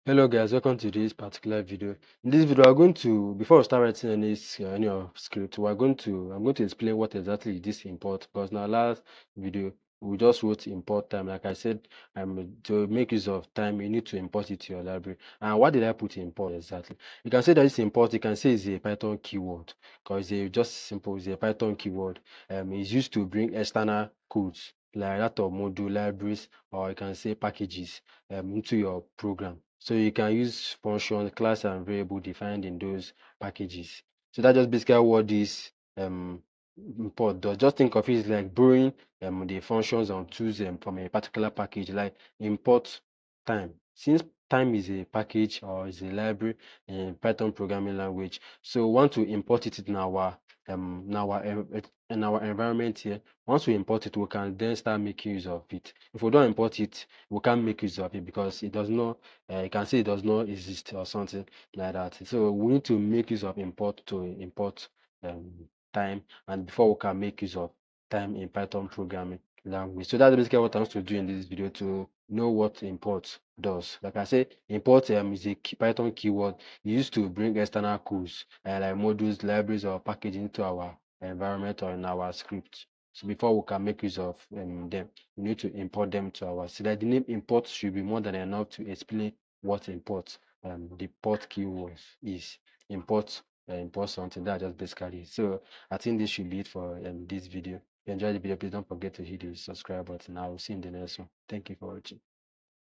Hello guys, welcome to this particular video. In this video, I'm going to, before I start writing any script, I'm going to explain what exactly this import. Because in our last video, we just wrote import time. Like I said, to make use of time, you need to import it to your library. And why did I put import exactly? You can say that this import, you can say it's a Python keyword, because it's just simple, it's a Python keyword. It's used to bring external codes like that of module libraries, or you can say packages into your program. So you can use function, class, and variable defined in those packages. So that's just basically what this import does. Just think of it as like borrowing the functions and tools from a particular package, like import time. Since time is a package or is a library in Python programming language, so we want to import it in our environment here. Once we import it, we can then start making use of it. If we don't import it, we can't make use of it because it does not you can say it does not exist or something like that. So we need to make use of import to import um, time, and before we can make use of time in Python programming language. So that's basically what I want to do in this video, to know what import does. Like I said, import is a Python keyword used to bring external codes like modules, libraries, or package into our environment or in our script. So before we can make use of them, we need to import them to our. So that the name import should be more than enough to explain what import the port keyword is. Import import something. That's just basically it. So I think this should be it for this video. If you enjoyed the video, please don't forget to hit the subscribe button. I will see you in the next one. Thank you for watching.